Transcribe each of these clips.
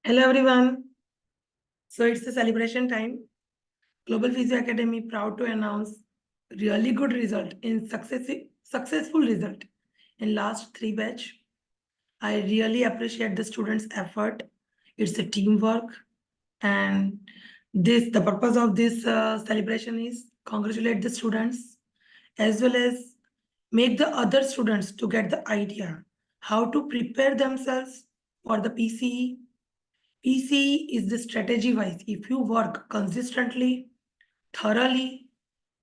Hello everyone. So it's the celebration time. Global Physio Academy proud to announce really good result in successful result in last 3 batch. I really appreciate the students' effort. It's a teamwork, and the purpose of this celebration is congratulate the students as well as make the other students to get the idea how to prepare themselves for the PCE. PCE is the strategy wise. If you work consistently, thoroughly,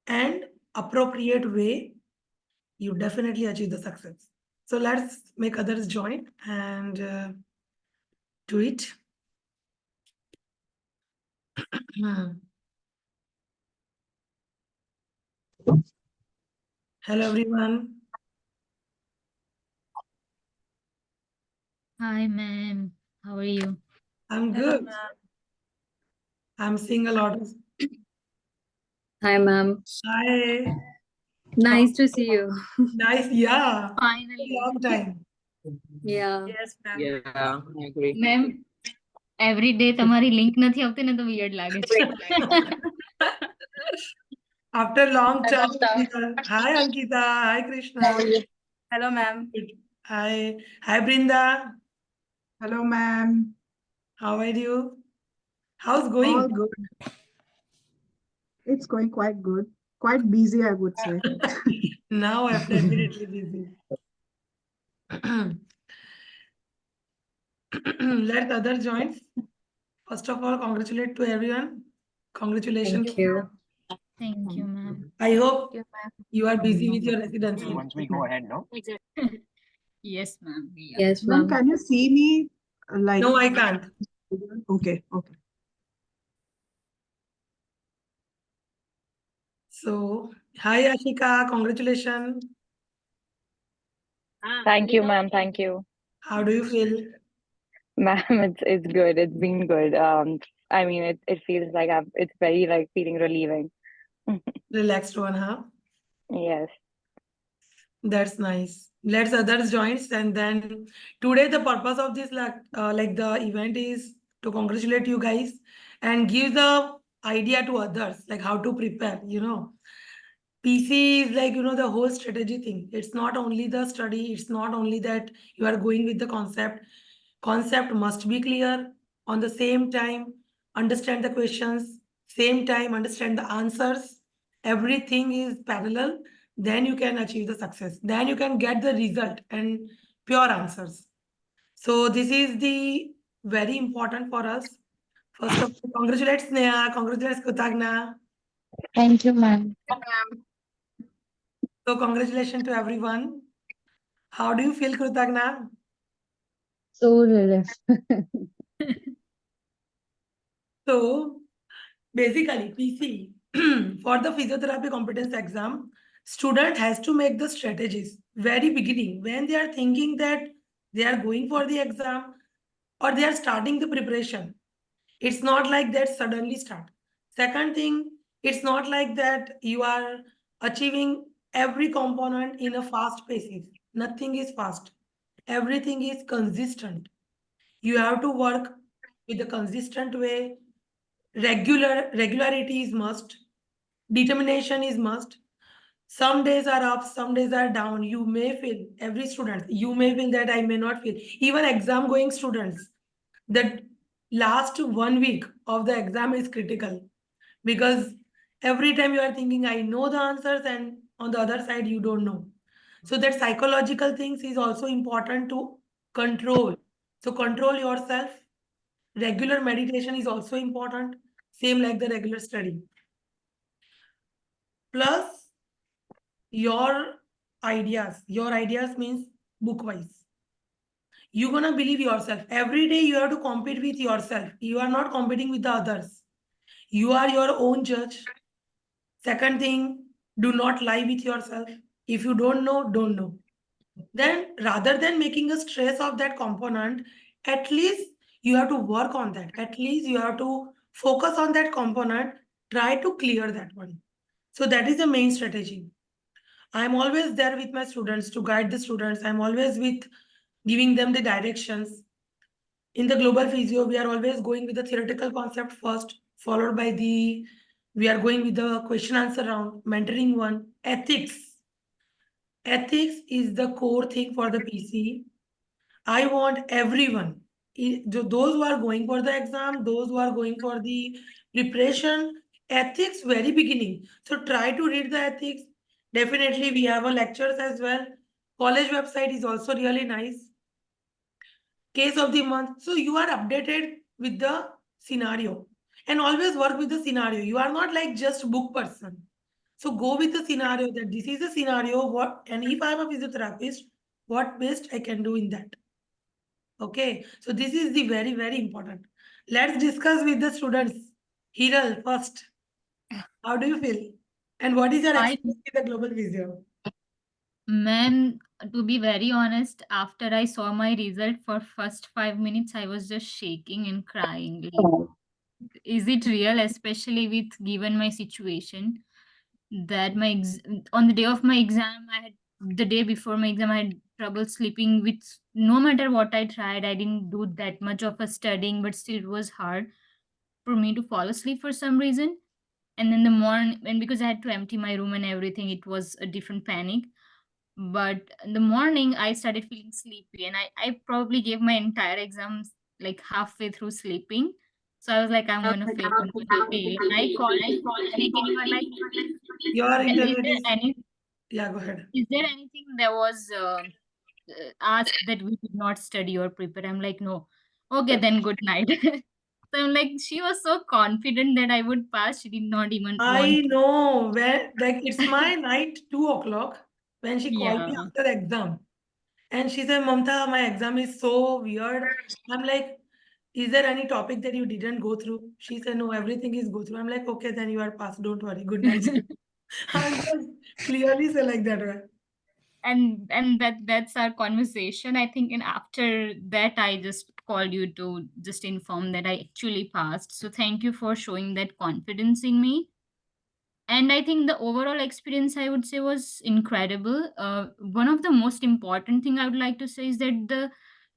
and appropriate way, you definitely achieve the success. So let's make others join and do it. Hello everyone. Hi, ma'am. How are you? I'm good. I'm seeing a lot of. Hi, ma'am. Hi. Nice to see you. Nice. Yeah. Finally. Long time. Yeah. Yes, ma'am. Yeah, I agree. Ma'am, every day તમારી link નથી આવતી ને તો weird લાગે છે. After long time. Hi Ankita. Hi Krishna. Hello, ma'am. Hi. Hi Brinda. Hello, ma'am. How are you? How's going? All good. It's going quite good. Quite busy, I would say. Now I'm definitely busy. Let other join. First of all, congratulate to everyone. Congratulations. Thank you. Thank you, ma'am. I hope you are busy with your residency. Once we go ahead, no? Yes, ma'am. Yes, Ma'am, ma'am. can you see me? Like, No, I can't. okay, okay. So, hi Ashika, congratulations. Thank you, ma'am. Thank you. How do you feel? Ma'am, it's good. It's been good. I mean, it feels like it's very like feeling relieving. Relaxed one, huh? Yes. That's nice. Let's others join, and then today the purpose of this like the event is to congratulate you guys and give the idea to others like how to prepare. PC is like the whole strategy thing. It's not only the study. It's not only that you are going with the concept. Concept must be clear. On the same time, understand the questions. Same time, understand the answers. Everything is parallel. Then you can achieve the success. Then you can get the result and pure answers. So this is the very important for us. First of all, congratulate Sneha. Congratulations Kutagna. Thank you, ma'am. So congratulations to everyone. How do you feel, Krutagna? So relieved. So basically, PC for the physiotherapy competence exam, student has to make the strategies very beginning when they are thinking that they are going for the exam or they are starting the preparation. It's not like that suddenly start. Second thing, it's not like that you are achieving every component in a fast pace. Nothing is fast. Everything is consistent. You have to work with a consistent way. Regularity is must. Determination is must. Some days are up, some days are down. You may feel, every student, you may feel that I may not feel. Even exam going students, that last 1 week of the exam is critical because every time you are thinking, I know the answers, and on the other side, you don't know. So that psychological things is also important to control. So control yourself. Regular meditation is also important, same like the regular study. Plus your ideas means book wise. You're gonna believe yourself. Every day you have to compete with yourself. You are not competing with the others. You are your own judge. Second thing, do not lie with yourself. If you don't know. Then rather than making a stress of that component, at least you have to work on that. At least you have to focus on that component, try to clear that one. So that is the main strategy. I'm always there with my students to guide the students. I'm always with giving them the directions. In the global physio, we are always going with the theoretical concept first, followed by we are going with the question answer round, mentoring one, ethics. Ethics is the core thing for the PCE. I want everyone, those who are going for the exam, those who are going for the preparation, ethics very beginning. So try to read the ethics. Definitely we have a lectures as well. College website is also really nice. Case of the month. So you are updated with the scenario and always work with the scenario. You are not like just book person. So go with the scenario that this is a scenario, what, and if I am a physiotherapist, what best I can do in that. Okay, so this is the very, very important. Let's discuss with the students. Hiral, first, how do you feel? And what is your I- experience with the global physio? Ma'am, to be very honest, after I saw my result for first 5 minutes, I was just shaking and crying. Like, is it real? Especially with given my situation, that on the day of my exam, the day before my exam, I had trouble sleeping. With no matter what I tried, I didn't do that much of a studying, but still it was hard for me to fall asleep for some reason. And then the morning, and because I had to empty my room and everything, it was a different panic. But in the morning, I started feeling sleepy, and I probably gave my entire exams like halfway through sleeping. So I was like, I'm gonna fail, I'm gonna fail. And I called you in panic, and you were like, Your is internet there is, any yeah, go ahead. is there anything that was asked that we did not study or prepare? I'm like, no. Okay, then good night. So I'm like, she was so confident that I would pass. She did not even I want. know when, like, it's my night 2 o'clock when she called me Yeah. after the exam. And she said, Mamta, my exam is so weird. I'm like, is there any topic that you didn't go through? She said, no, everything is go through. I'm like, okay, then you are passed. Don't worry. Good night. I just clearly say like that, right? And that's our conversation, I think. And after that, I just called you to just inform that I actually passed. So thank you for showing that confidence in me. And I think the overall experience, I would say, was incredible. One of the most important thing I would like to say is that the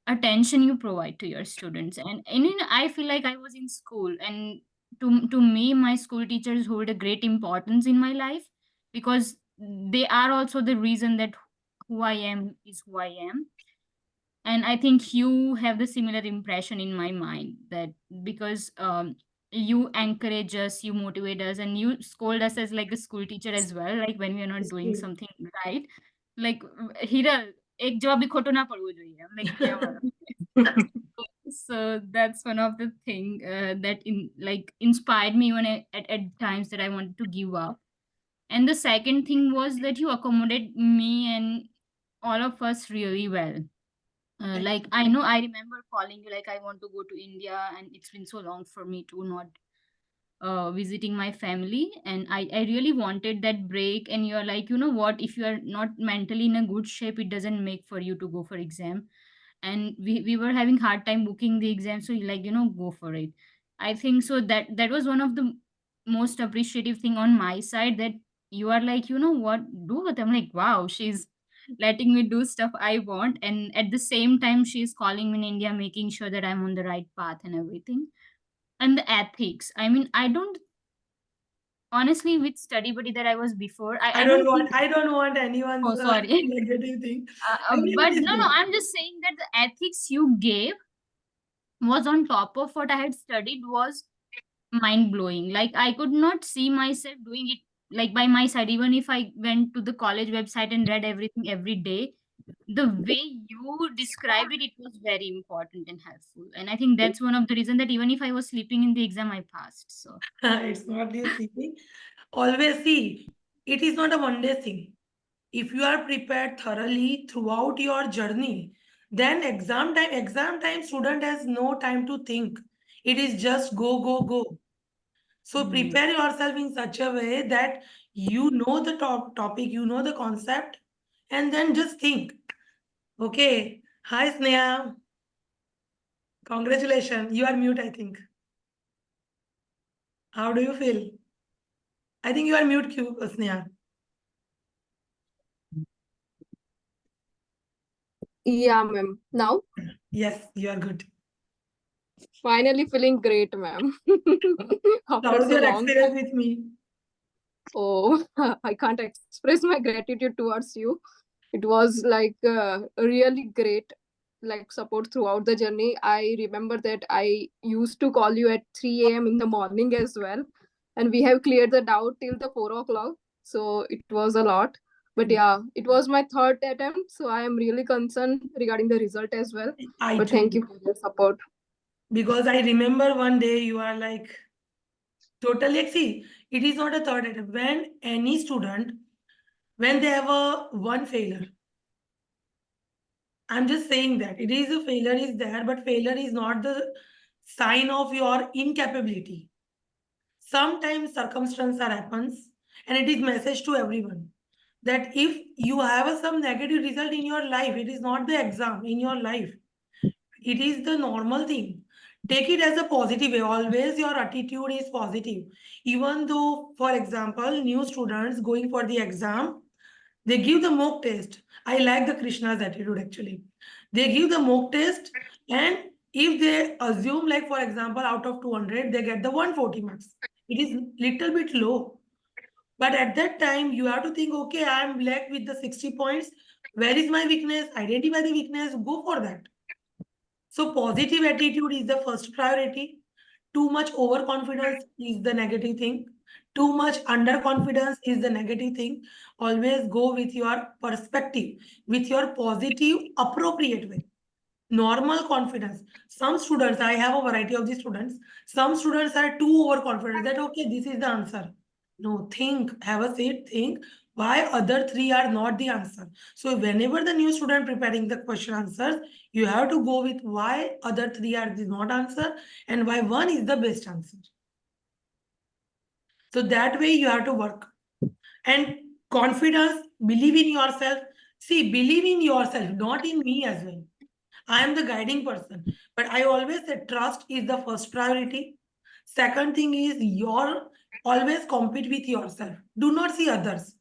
attention you provide to your students. And I feel like I was in school, and to me, my school teachers hold a great importance in my life, because they are also the reason that who I am is who I am. And I think you have the similar impression in my mind, that because you encourage us, you motivate us, and you scold us as like a school teacher as well, like when we are not doing something right. Like, Hira, ek jawab bhi khoto na padvo જોઈએ. I'm like, yeah, madam. So that's one of the thing that inspired me when at times that I wanted to give up. And the second thing was that you accommodate me and all of us really well. Like, I know I remember calling you like, I want to go to India, and it's been so long for me to not visiting my family, and I really wanted that break. And you're like, you know what, if you are not mentally in a good shape, it doesn't make for you to go for exam. And we were having hard time booking the exam, so you like, go for it. I think so that was one of the most appreciative thing on my side, that you are like, you know what, do it. I'm like, wow, she's letting me do stuff I want, and at the same time she's calling me in India, making sure that I'm on the right path and everything. And the ethics, I mean, I don't, honestly, with study buddy that I was before, I don't think. I don't want anyone's Oh, sorry. negative thing. Everyone But is no, good. I'm just saying that the ethics you gave was on top of what I had studied, was mind blowing. Like, I could not see myself doing it like by my side, even if I went to the college website and read everything every day. The way you described it, it was very important and helpful. And I think that's one of the reason that even if I was sleeping in the exam, I passed. So It's not this thing. Always see, it is not a one day thing. If you are prepared thoroughly throughout your journey, then exam time student has no time to think. It is just go, go, go. So prepare yourself in such a way that you know the topic, you know the concept, and then just think. Okay. Hi, Sneha. Congratulations. You are mute, I think. How do you feel? I think you are mute, Sneha. Yeah, ma'am. Now? Yes, you are good. Finally feeling great, ma'am. After How's so your long experience time. with me? Oh, I can't express my gratitude towards you. It was like really great, like support throughout the journey. I remember that I used to call you at 3 a.m. in the morning as well, and we have cleared the doubt till the 4 o'clock. So it was a lot. But yeah, it was my third attempt, so I am really concerned regarding the result as well. I But thank too. you for your support. Because I remember one day you are like totally like, see, it is not a third attempt. When any student, when they have a one failure, I'm just saying that it is a failure is there, but failure is not the sign of your incapability. Sometimes circumstance happens, and it is message to everyone that if you have some negative result in your life, it is not the exam in your life. It is the normal thing. Take it as a positive way. Always your attitude is positive. Even though, for example, new students going for the exam, they give the mock test. I like the Krishna's attitude actually. They give the mock test, and if they assume, like for example, out of 200, they get the 140 marks. It is little bit low. But at that time, you have to think, okay, I am left with the 60 points. Where is my weakness? Identify the weakness, go for that. So positive attitude is the first priority. Too much overconfidence is the negative thing. Too much underconfidence is the negative thing. Always go with your perspective, with your positive, appropriate way. Normal confidence. Some students, I have a variety of the students. Some students are too overconfident that, okay, this is the answer. No, think, have a seat, think why other three are not the answer. So whenever the new student preparing the question answers, you have to go with why other three are the not answer and why one is the best answer. So that way you have to work. And confidence, believe in yourself. See, believe in yourself, not in me as well. I am the guiding person. But I always say trust is the first priority. Second thing is your always compete with yourself. Do not see others.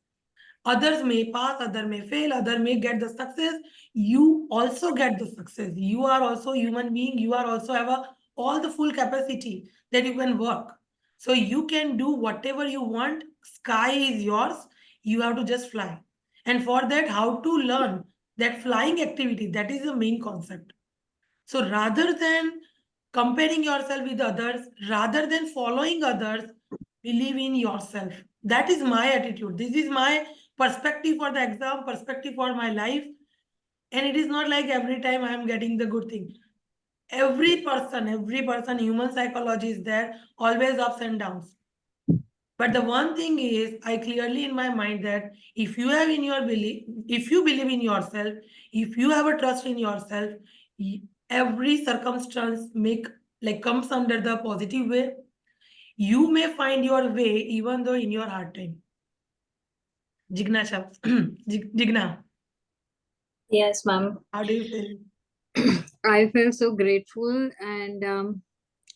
Others may pass, other may fail, other may get the success. You also get the success. You are also human being. You are also have all the full capacity that you can work. So you can do whatever you want. Sky is yours. You have to just fly. And for that, how to learn that flying activity, that is the main concept. So rather than comparing yourself with others, rather than following others, believe in yourself. That is my attitude. This is my perspective for the exam, perspective for my life. And it is not like every time I am getting the good thing. Every person, human psychology is there, always ups and downs. But the one thing is, I clearly in my mind that if you have in your belief, if you believe in yourself, if you have a trust in yourself, every circumstance comes under the positive way. You may find your way even though in your hard time. Jigna Shab, Jigna, Yes, ma'am. how do you feel? I feel so grateful, and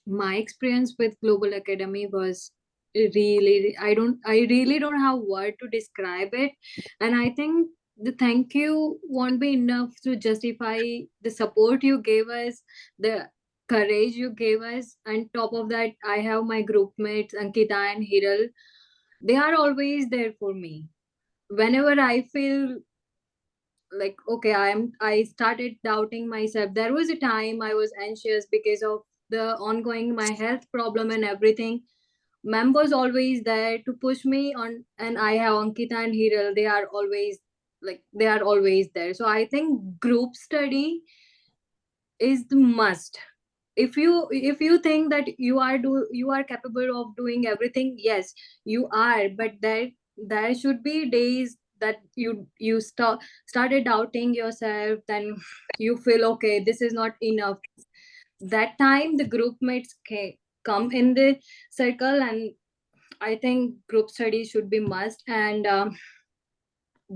my experience with Global Academy was really, I really don't have word to describe it, and I think the thank you won't be enough to justify the support you gave us, the courage you gave us. And top of that, I have my group mates Ankita and Hiral. They are always there for me whenever I feel like, okay, I started doubting myself. There was a time I was anxious because of the ongoing my health problem and everything. Ma'am was always there to push me on, and I have Ankita and Hiral. They are always there. So I think group study is the must. If you think that you are capable of doing everything, yes, you are, but there should be days that you started doubting yourself, then you feel, okay, this is not enough. That time the group mates come in the circle, and I think group study should be must. And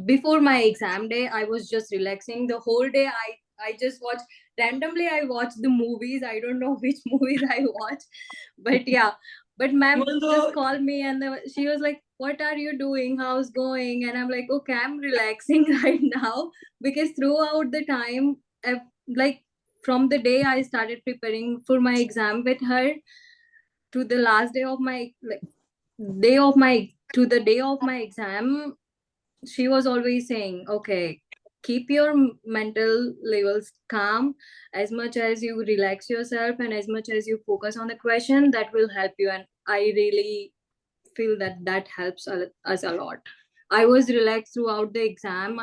before my exam day, I was just relaxing the whole day. I just watch the movies. I don't know which movies I watch, but yeah. But ma'am Even just though called me, and she was like, what are you doing, how's going? And I'm like, okay, I'm relaxing right now, because throughout the time, like from the day I started preparing for my exam with her to the last day of my to the day of my exam, she was always saying, okay, keep your mental levels calm. As much as you relax yourself and as much as you focus on the question, that will help you. And I really feel that that helps us a lot. I was relaxed throughout the exam,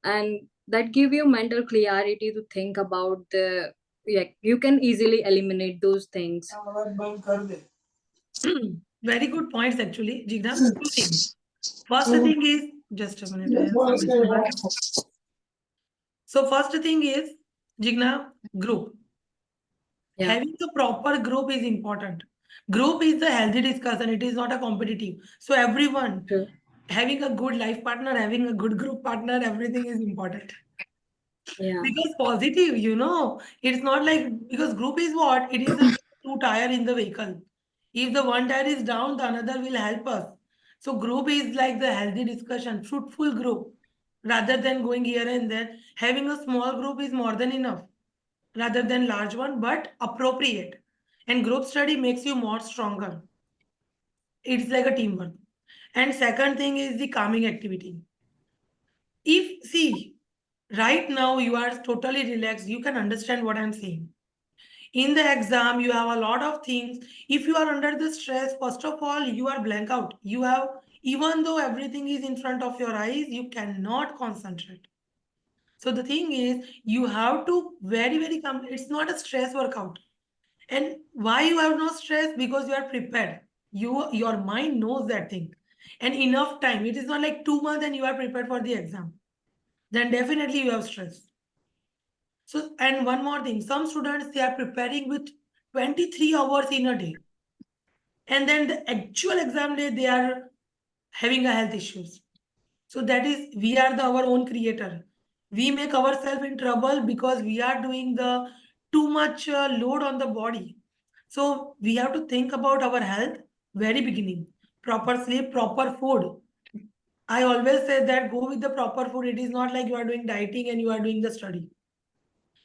and that give you mental clarity to think about the, yeah, you can easily eliminate those things. Very good points, actually, Jigna. Two things. First thing is, just a minute. I have some disturbance. So first thing is, Jigna, group. Yeah. Having a proper group is important. Group is a healthy discussion. It is not a competitive. So everyone, True. having a good life partner, having a good group partner, everything is important. Yeah. Because positive, it's not like, because group is what? It is a two tire in the vehicle. If the one tire is down, the another will help us. So group is like the healthy discussion, fruitful group. Rather than going here and there, having a small group is more than enough. Rather than large one, but appropriate. And group study makes you more stronger. It's like a teamwork. And second thing is the calming activity. If, see, right now you are totally relaxed, you can understand what I'm saying. In the exam, you have a lot of things. If you are under the stress, first of all, you are blank out. You have, even though everything is in front of your eyes, you cannot concentrate. So the thing is, you have to very come. It's not a stress workout. And why you have no stress? Because you are prepared. Your mind knows that thing. And enough time. It is not like 2 months and you are prepared for the exam. Then definitely you have stress. So, and one more thing, some students, they are preparing with 23 hours in a day. And then the actual exam day, they are having a health issues. So that is, we are our own creator. We make ourselves in trouble because we are doing the too much load on the body. So we have to think about our health very beginning. Proper sleep, proper food. I always say that go with the proper food. It is not like you are doing dieting and you are doing the study.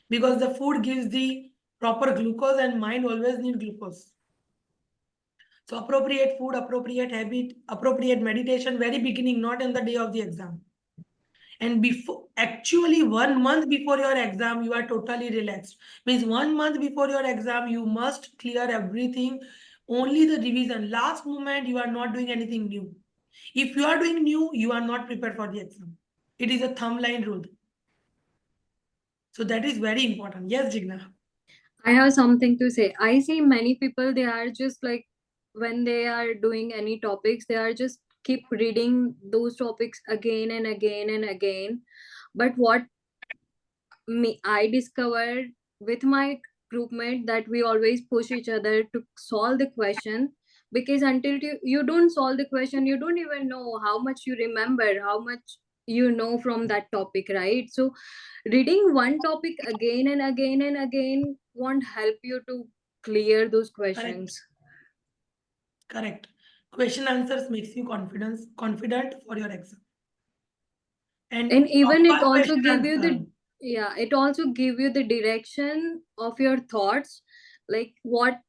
Because the food gives the proper glucose and mind always need glucose. So appropriate food, appropriate habit, appropriate meditation, very beginning, not in the day of the exam. And before, actually 1 month before your exam, you are totally relaxed. Means 1 month before your exam, you must clear everything, only the revision. Last moment, you are not doing anything new. If you are doing new, you are not prepared for the exam. It is a thumb line rule. So that is very important. Yes, Jigna. I have something to say. I see many people, they are just like, when they are doing any topics, they are just keep reading those topics again and again and again. But what I discovered with my groupmate, that we always push each other to solve the question, because until you don't solve the question, you don't even know how much you remember, how much you know from that topic, right? So reading one topic again and again and again won't help you to clear those questions. Correct. Question answers makes you confident for your exam. And even it proper also question give you the, answer. yeah, it also give you the direction of your thoughts, like what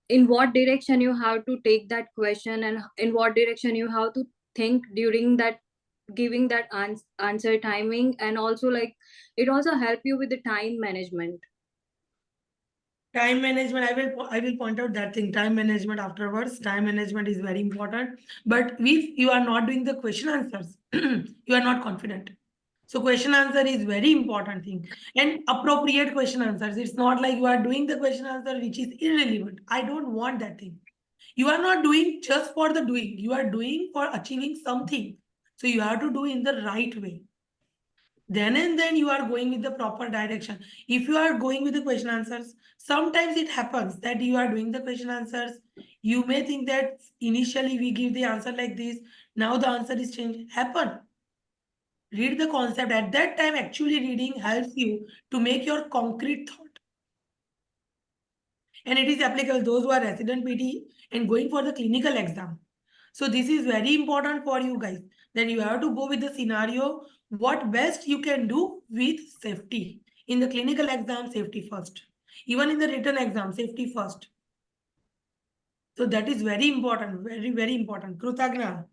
in what direction you have to take that question, and in what direction you have to think during that giving that answer timing. And also, like, it also help you with the time management. Time management, I will point out that thing, time management afterwards. Time management is very important. But if you are not doing the question answers, you are not confident. So question answer is very important thing. And appropriate question answers. It's not like you are doing the question answer which is irrelevant. I don't want that thing. You are not doing just for the doing. You are doing for achieving something. So you have to do in the right way. Then and then you are going with the proper direction. If you are going with the question answers, sometimes it happens that you are doing the question answers. You may think that initially we give the answer like this. Now the answer is changed. Happen. Read the concept. At that time, actually reading helps you to make your concrete thought. And it is applicable those who are resident PT and going for the clinical exam. So this is very important for you guys. Then you have to go with the scenario, what best you can do with safety. In the clinical exam, safety first. Even in the written exam, safety first. So that is very important, very, very important. Krutagna.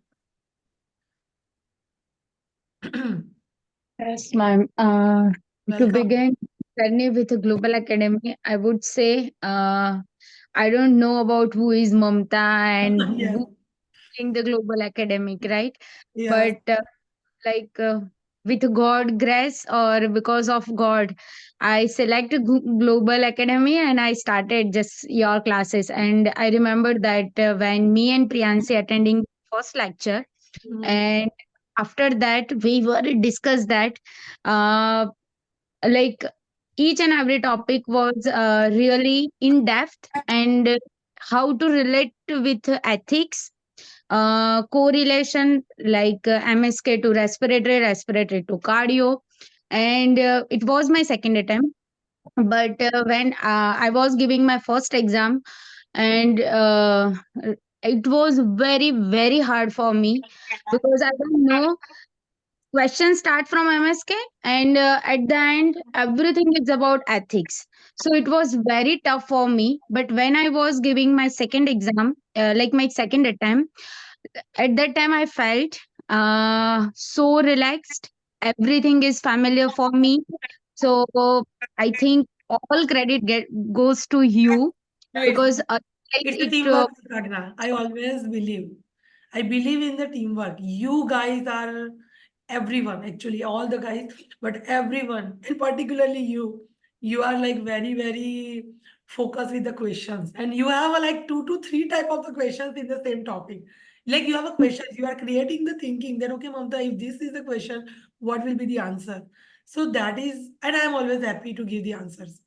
Yes, ma'am. To Welcome. begin journey with a global academy, I would say I don't know about who is Mamta and Yes, who in the global academic, right? yes. But like with God grace or because of God, I selected global academy and I started just your classes. And I remember that when me and Priyansi attending first lecture, Mhm. and after that we were discussed that uh, like each and every topic was really in depth, and how to relate with ethics, correlation like MSK to respiratory, respiratory to cardio. And it was my second attempt, but when I was giving my first exam, and it was very very hard for me because I don't know, questions start from MSK, and at the end everything is about ethics. So it was very tough for me, but when I was giving my second exam, like my second attempt, at that time I felt so relaxed. Everything is familiar for me. So I think all credit goes to you, No, because like it's a it teamwork, Pragna. I always believe. I believe in the teamwork. You guys are everyone, actually, all the guys, but everyone, and particularly you. You are like very, very focused with the questions. And you have like 2 to 3 type of the questions in the same topic. Like you have a question, you are creating the thinking that, okay, Mamta, if this is the question, what will be the answer? So that is, and I'm always happy to give the answers.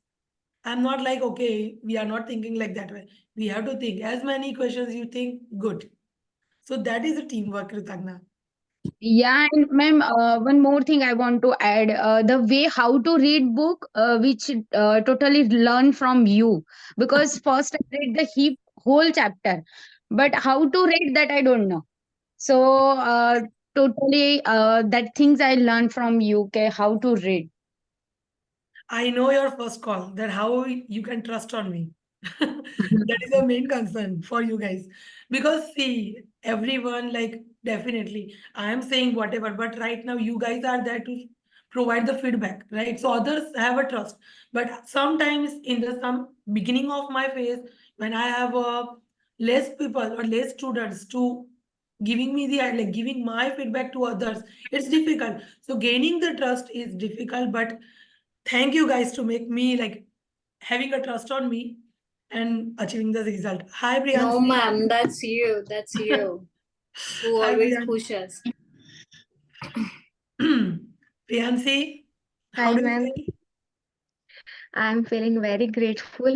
I'm not like, okay, we are not thinking like that way. We have to think as many questions you think, good. So that is a teamwork, Ritagna. Yeah, and ma'am, one more thing I want to add, the way how to read book, which totally learn from you. Because first I read the whole chapter, but how to read that I don't know. So totally that things I learned from you. Okay, how to read. I know your first call, that how you can trust on me. That is the main concern for you guys. Because see, everyone, like, definitely, I am saying whatever, but right now you guys are there to provide the feedback, right? So others have a trust. But sometimes in the some beginning of my phase, when I have less people or less students to giving me the like giving my feedback to others, it's difficult. So gaining the trust is difficult, but thank you guys to make me like having a trust on me and achieving the result. Hi, No, Priyansi. ma'am, that's you. That's you who Hi, always Priyansi. push us. Priyansi, how Hi, do you ma'am. feel? I'm feeling very grateful.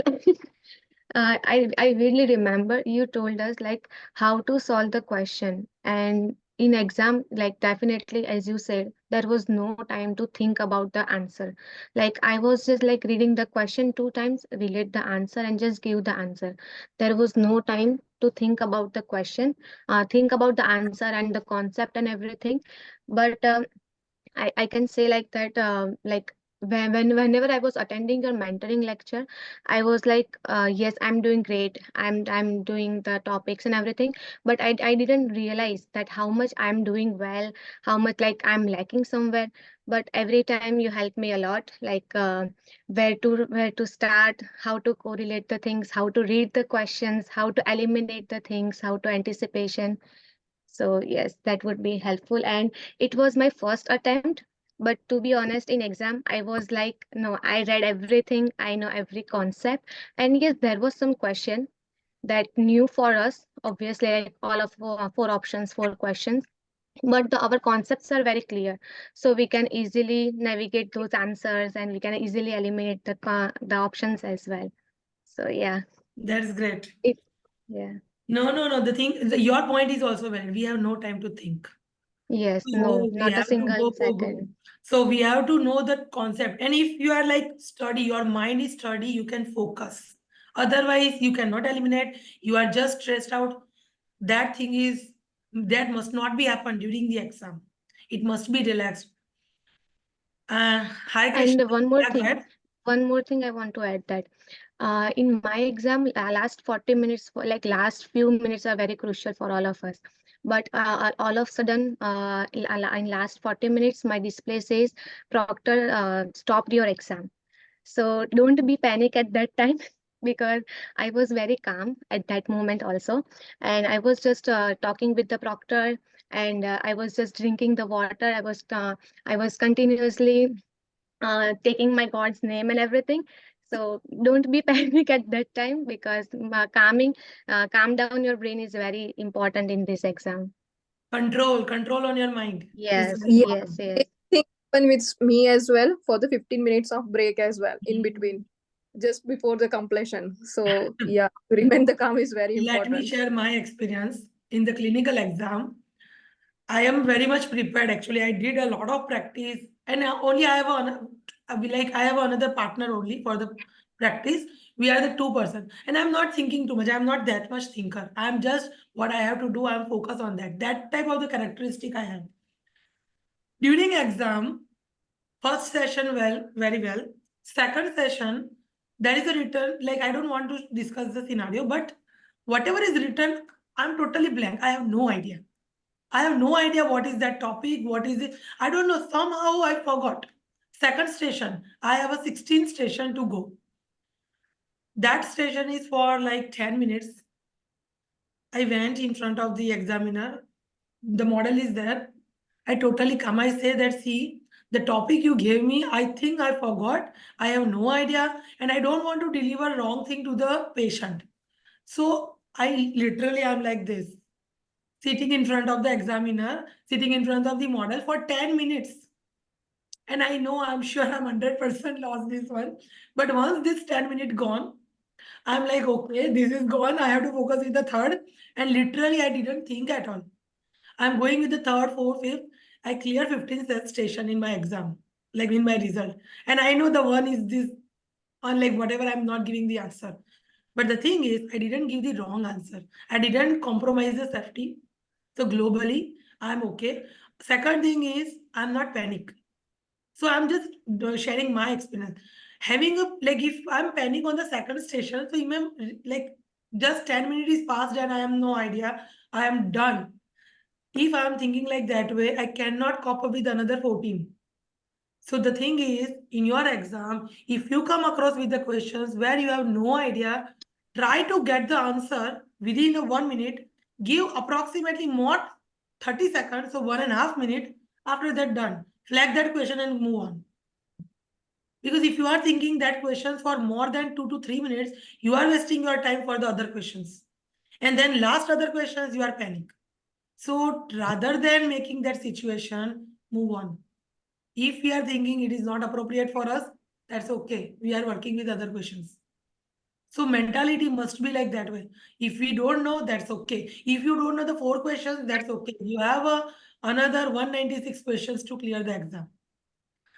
I really remember you told us like how to solve the question. And in exam, like definitely, as you said, there was no time to think about the answer. Like I was just like reading the question 2 times, relate the answer, and just give the answer. There was no time to think about the question, think about the answer and the concept and everything. But I can say like that like whenever I was attending your mentoring lecture, I was like yes, I'm doing great, I'm doing the topics and everything, but I didn't realize that how much I'm doing well, how much like I'm lacking somewhere. But every time you help me a lot, like where to start, how to correlate the things, how to read the questions, how to eliminate the things, how to anticipation. So yes, that would be helpful. And it was my first attempt. But to be honest, in exam, I was like, no, I read everything. I know every concept. And yes, there was some question that new for us, obviously, like all of four options, 4 questions. But our concepts are very clear. So we can easily navigate those answers, and we can easily eliminate the options as well. So yeah, That's great. it yeah. No. The thing, your point is also valid. We have no time to think. Yes, So no, we not a have to single go. second. So we have to know the concept. And if you are like study, your mind is study, you can focus. Otherwise, you cannot eliminate. You are just stressed out. That must not be happen during the exam. It must be relaxed. Hi, Krishna. And one more Yeah, go thing, ahead. I want to add that in my exam, last 40 minutes, like last few minutes are very crucial for all of us. But all of a sudden, in last 40 minutes, my display says, Proctor stopped your exam. So don't be panic at that time because I was very calm at that moment also. And I was just talking with the proctor, and I was just drinking the water. I was continuously taking my God's name and everything. So don't be panic at that time because calm down your brain is very important in this exam. Control on your mind is Yes, very Yeah, important. yes. same thing happened with me as well for the 15 minutes of break as well in between, just before the completion. So yeah, remain the calm is very Let me important. share my experience in the clinical exam. I am very much prepared. Actually, I did a lot of practice, and only I have I have another partner only for the practice. We are the two-person, and I'm not thinking too much. I'm not that much thinker. I'm just what I have to do. I'm focused on that. That type of the characteristic I have. During exam, first session very well. Second session, there is a written, like I don't want to discuss the scenario, but whatever is written, I'm totally blank. I have no idea. I have no idea what is that topic, what is it. I don't know. Somehow I forgot. Second station, I have a 16 station to go. That station is for like 10 minutes. I went in front of the examiner. The model is there. I totally come. I say that, see, the topic you gave me, I think I forgot. I have no idea. And I don't want to deliver wrong thing to the patient. So I literally am like this, sitting in front of the examiner, sitting in front of the model for 10 minutes. And I know, I'm sure I'm 100% lost this one. But once this 10 minute gone, I'm like, okay, this is gone. I have to focus with the third. And literally, I didn't think at all. I'm going with the third, fourth, fifth. I clear 15th station in my exam, like in my result. And I know the one is this, on like whatever, I'm not giving the answer. But the thing is, I didn't give the wrong answer. I didn't compromise the safety. So globally, I'm okay. Second thing is, I'm not panic. So I'm just sharing my experience. Having a, like, if I'm panic on the second station, so like just 10 minutes is passed and I have no idea, I am done. If I'm thinking like that way, I cannot cope up with another 14. So the thing is, in your exam, if you come across with the questions where you have no idea, try to get the answer within a 1 minute, give approximately more 30 seconds, so 1.5 minutes. After that, done. Flag that question and move on. Because if you are thinking that questions for more than 2 to 3 minutes, you are wasting your time for the other questions. And then last other questions, you are panic. So rather than making that situation, move on. If we are thinking it is not appropriate for us, that's okay. We are working with other questions. So mentality must be like that way. If we don't know, that's okay. If you don't know the 4 questions, that's okay. You have another 196 questions to clear the exam.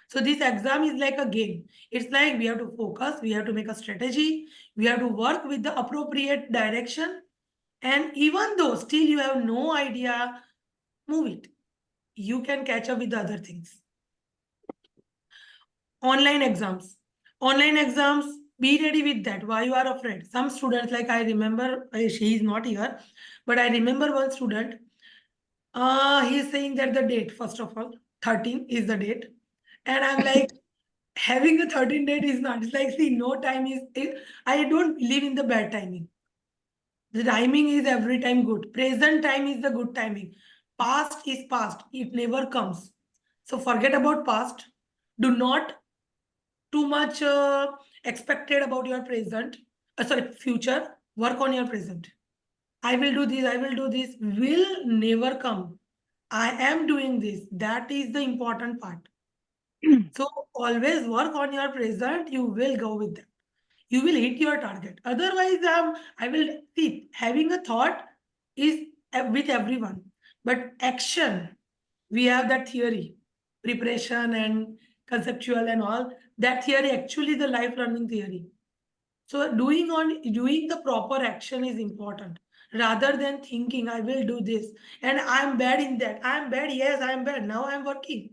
So this exam is like a game. It's like we have to focus, we have to make a strategy, we have to work with the appropriate direction. And even though still you have no idea, move it. You can catch up with the other things. Online exams. Online exams, be ready with that. Why you are afraid? Some students, like I remember, she is not here, but I remember one student. He is saying that the date, first of all, 13 is the date. And I'm like, having a 13 date is not. It's like, see, no time is. I don't believe in the bad timing. The timing is every time good. Present time is the good timing. Past is past. It never comes. So forget about past. Do not too much expected about your present. Sorry, future. Work on your present. I will do this. I will do this. Will never come. I am doing this. That is the important part. So always work on your present. You will go with that. You will hit your target. Otherwise, I will see, having a thought is with everyone, but action, we have that theory, preparation and conceptual and all. That theory actually the life learning theory. So doing the proper action is important rather than thinking I will do this and I'm bad in that. I'm bad. Yes, I'm bad. Now I'm working.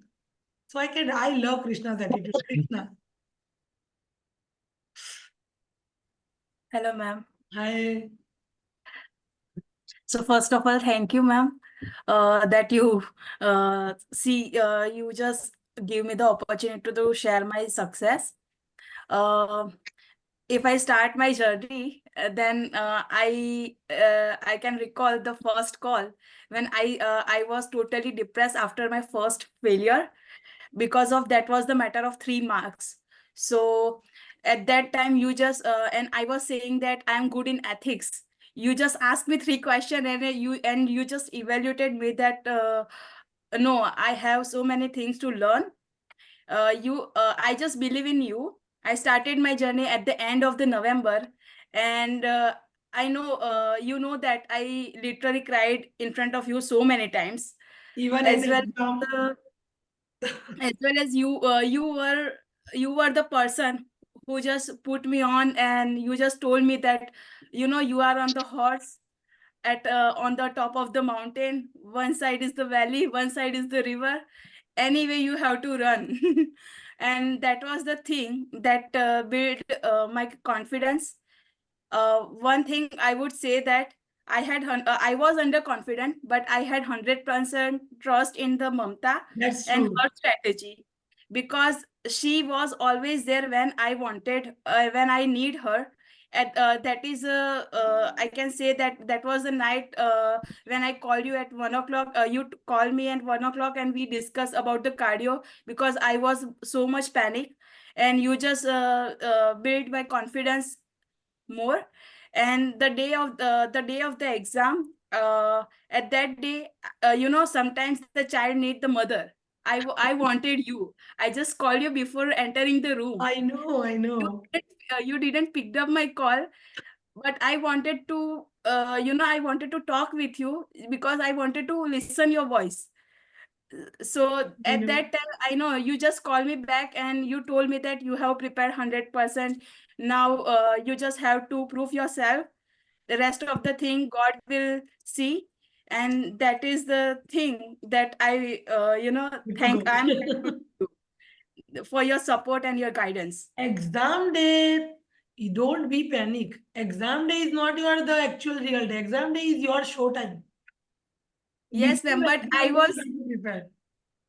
So I love Krishna's attitude. Krishna. Hello, ma'am. Hi. So first of all, thank you, ma'am, that you you just give me the opportunity to share my success. Uh, if I start my journey, then I can recall the first call when I was totally depressed after my first failure, because of that was the matter of 3 marks. So at that time you just and I was saying that I'm good in ethics. You just asked me 3 questions, and you just evaluated me that no, I have so many things to learn. I just believe in you. I started my journey at the end of the November, and I know you know that I literally cried in front of you so many times, Even in as well exam. as well as you were the person who just put me on, and you just told me that you are on the horse at on the top of the mountain. One side is the valley, one side is the river. Anyway, you have to run. And that was the thing that built my confidence. One thing I would say that I was underconfident, but I had 100% trust in the Mamta That's and true. her strategy, because she was always there when I wanted, when I need her. That is I can say that that was the night when I called you at 1 o'clock. You called me at 1 o'clock, and we discussed about the cardio, because I was so much panic, and you just built my confidence more. And the day of the exam, at that day, sometimes the child need the mother. I wanted you. I just called you before entering the room. I know, I know. You didn't pick up my call, but I wanted to I wanted to talk with you, because I wanted to listen your voice. So I at know. that time, I know you just called me back, and you told me that you have prepared 100%. Now you just have to prove yourself. The rest of the thing God will see. And that is the thing that Good to go. I'm thankful to you for your support and your guidance. Exam day, you don't be panic. Exam day is not your the actual real day. Exam day is your show time. Yes, Before ma'am, the but exam day, you have to prepare.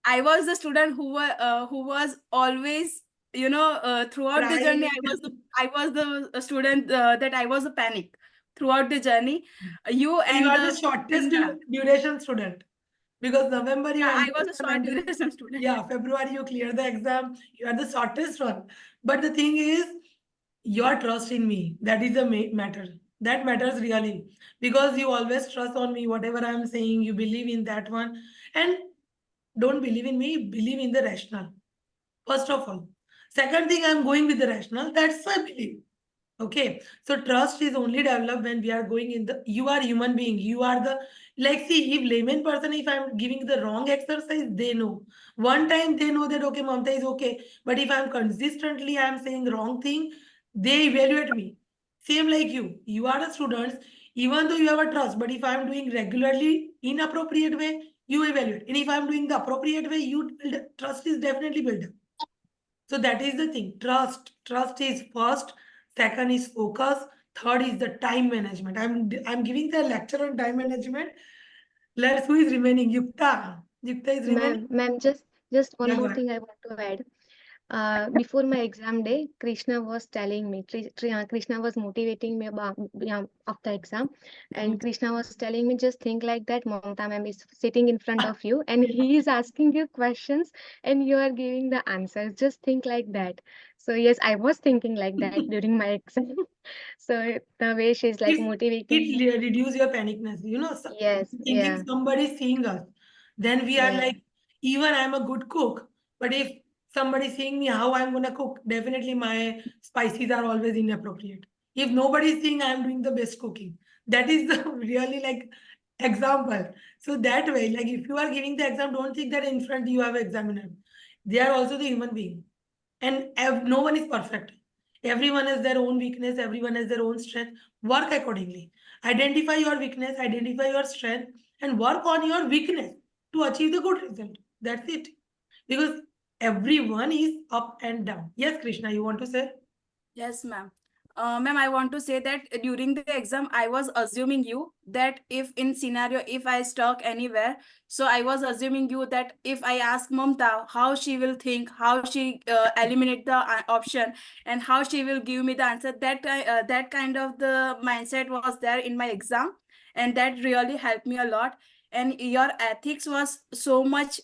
I was the student who was always, throughout the journey. Crying. I was the student that I was a panic throughout the journey. You And you and are the the shortest Krishna. duration student. Because November you Yeah, I enter was a exam short and duration student. yeah, February you clear the exam. You are the shortest one. But the thing is, your trust in me, that is the matter. That matters really. Because you always trust on me, whatever I'm saying, you believe in that one. And don't believe in me, believe in the rational. First of all. Second thing, I'm going with the rational. That's my belief. Okay, so trust is only developed when we are going in the, you are human being, you are the, like, see, if layman person, if I'm giving the wrong exercise, they know. One time they know that, okay, Mamta is okay. But if I'm consistently, I'm saying wrong thing, they evaluate me. Same like you are the students, even though you have a trust, but if I'm doing regularly inappropriate way, you evaluate. And if I'm doing the appropriate way, you build, trust is definitely built. So that is the thing. Trust. Trust is first. Second is focus. Third is the time management. I'm giving the lecture on time management. Let's, who is remaining? Yukta. Yukta is remaining. Ma'am, just one Yeah, go more ahead. thing I want to add. Before my exam day, Krishna was telling me, Krishna was motivating me about, yeah, of the exam, and Krishna was telling me, just think like that. Mamta ma'am is sitting in front of you, and he is asking you questions, and you are giving the answers. Just think like that. So yes, I was thinking like that during my exam. So the way she's like It's, motivating me. reduce your panicness. You know, Yes, thinking yeah, somebody is seeing us. Then we are yeah. like, even I'm a good cook, but if somebody seeing me how I'm gonna cook, definitely my spices are always inappropriate. If nobody is seeing I'm doing the best cooking, that is the really like example. So that way, like if you are giving the exam, don't think that in front you have an examiner. They are also the human being, and no one is perfect. Everyone has their own weakness, everyone has their own strength. Work accordingly. Identify your weakness, identify your strength, and work on your weakness to achieve the good result. That's it. Because everyone is up and down. Yes, Krishna, you want to say? Yes, ma'am. Ma'am, I want to say that during the exam, I was assuming you that if in scenario, if I stuck anywhere, so I was assuming you that if I ask Mamta how she will think, how she eliminate the option, and how she will give me the answer, that kind of the mindset was there in my exam, and that really helped me a lot. And your ethics was so much,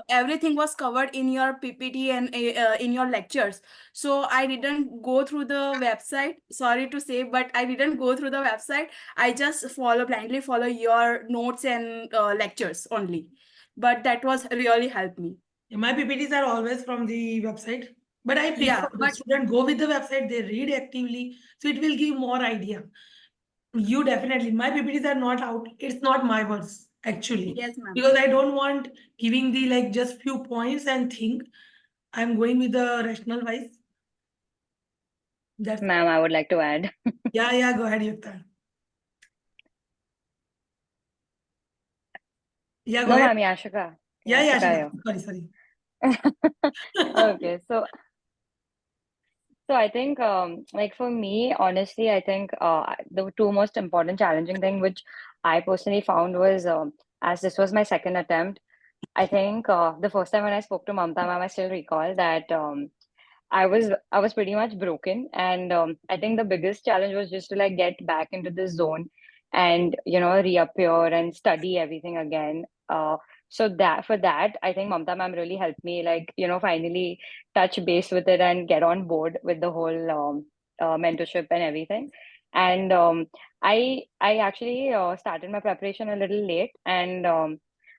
everything was covered in your PPT and in your lectures. So I didn't go through the website, sorry to say, but I didn't go through the website. I just blindly follow your notes and lectures only, but that was really helped me. My PPTs are always from the website, but I prefer Yeah, the but student go with the website, they read actively, so it will give more idea. You definitely, my PPTs are not out, it's not my words actually, yes, ma'am. because I don't want giving the like just few points and think. I'm going with the rational wise. That's Ma'am, I would like to add. yeah, go ahead, Yukta. Yeah, go No, ahead. ma'am, Yashika. Yeah, Yashika, Ashika. Sorry. Okay, so I think, like for me, honestly, I think the two most important challenging thing which I personally found was, as this was my second attempt, I think the first time when I spoke to Mamta ma'am, I still recall that I was pretty much broken, and I think the biggest challenge was just to like get back into the zone and reappear and study everything again. So that for that, I think Mamta ma'am really helped me like finally touch base with it and get on board with the whole mentorship and everything. And I actually started my preparation a little late, and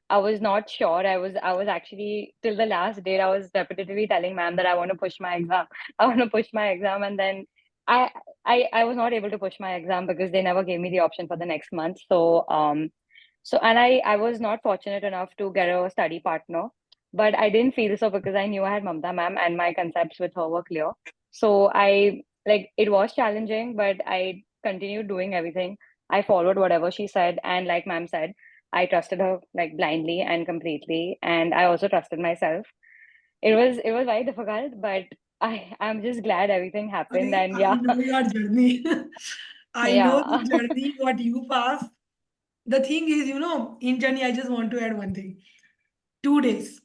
I was not sure. I was actually till the last date. I was repetitively telling ma'am that I want to push my exam. I want to push my exam, and then I I was not able to push my exam because they never gave me the option for the next month. So and I was not fortunate enough to get a study partner, but I didn't feel so because I knew I had Mamta ma'am and my concepts with her were clear. So I like it was challenging, but I continued doing everything. I followed whatever she said, and like ma'am said, I trusted her like blindly and completely, and I also trusted myself. It was very difficult, but I'm just glad everything happened, Sorry, and I yeah, know your journey. I know yeah. the journey, what you passed. The thing is, in journey, I just want to add one thing. 2 days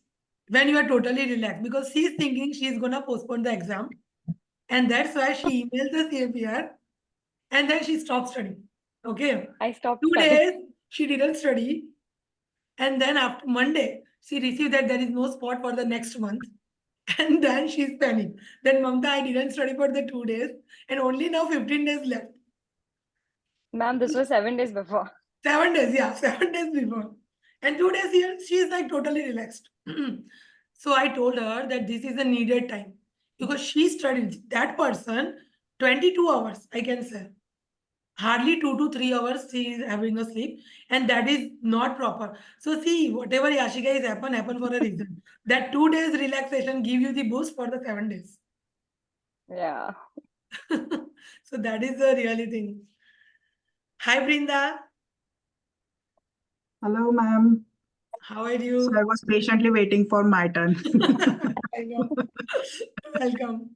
when you are totally relaxed because she's thinking she's gonna postpone the exam, and that's why she emails the CAPR and then she stopped studying. Okay, I stopped two studying. days she didn't study, and then after Monday she received that there is no spot for the next month, and then she's panicked. Then Mamta, I didn't study for the 2 days, and only now 15 days left. Ma'am, this was 7 days before. 7 days, yeah, 7 days before. And 2 days here, she is like totally relaxed. So I told her that this is a needed time because she studied that person 22 hours, I can say. Hardly 2 to 3 hours she is having a sleep, and that is not proper. So see, whatever Yashika is happen for a reason. That 2 days relaxation give you the boost for the 7 days. Yeah. So that is the really thing. Hi Brinda, Hello, ma'am. how are So you? I was patiently waiting for my turn. Welcome.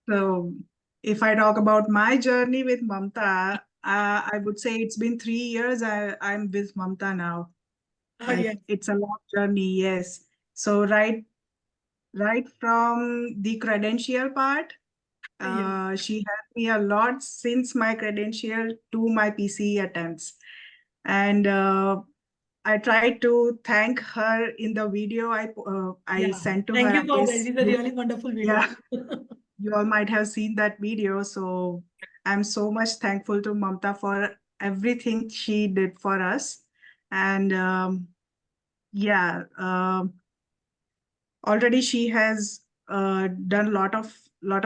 So if I talk about my journey with Mamta, I would say it's been 3 years I'm with Mamta now. Like Yes. it's a long journey, yes. So right from the credential part, Yes. she helped me a lot since my credential to my PCE attempts. And I tried to thank her in the video I Yeah. sent to her. Thank you I for that. guess It's a really wonderful video. yeah, you all might have seen that video. So I'm so much thankful to Mamta for everything she did for us. And yeah, already she has done lot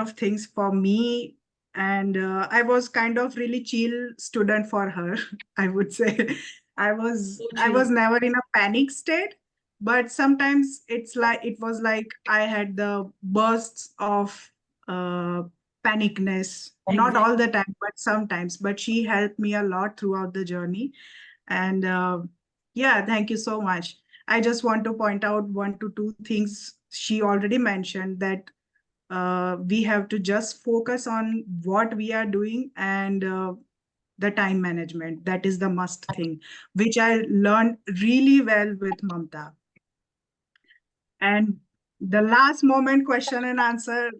of things for me, and I was kind of really chill student for her. I would say I was So I chill. was never in a panic state, but sometimes it was like I had the bursts of uh, panicness, not Exactly. all the time but sometimes. But she helped me a lot throughout the journey, and yeah, thank you so much. I just want to point out 1 to 2 things she already mentioned, that we have to just focus on what we are doing, and the time management. That is the must thing, which I learned really well with Mamta. And the last moment question and answer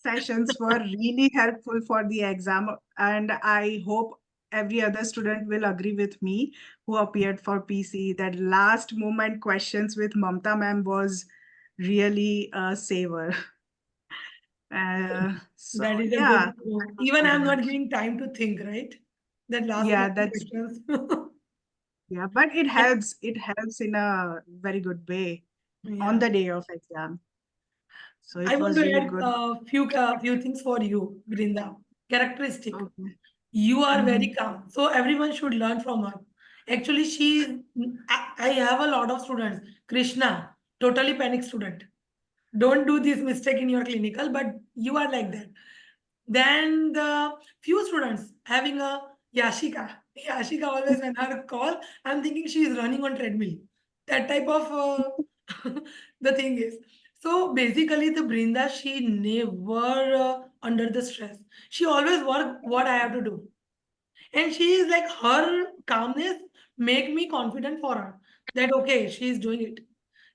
sessions were really helpful for the exam. And I hope every other student will agree with me who appeared for PCE, that last moment questions with Mamta ma'am was really a saver. So That is a yeah, good. Even I'm not giving time to think, right? That last yeah, minute that's questions. yeah, but it And- helps. It helps in a very good way on Yeah. the day of exam. So I it want was to really add good. a few things for you, Brinda. Characteristic. Okay. You are very Mhm. calm. So everyone should learn from her. Actually, I have a lot of students. Krishna, totally panic student. Don't do this mistake in your clinical, but you are like that. Then the few students having a Yashika. Yashika always when her call, I'm thinking she is running on treadmill. That type of the thing is. So basically, the Brinda, she never under the stress. She always work what I have to do, and she is like her calmness make me confident for her that okay, she is doing it.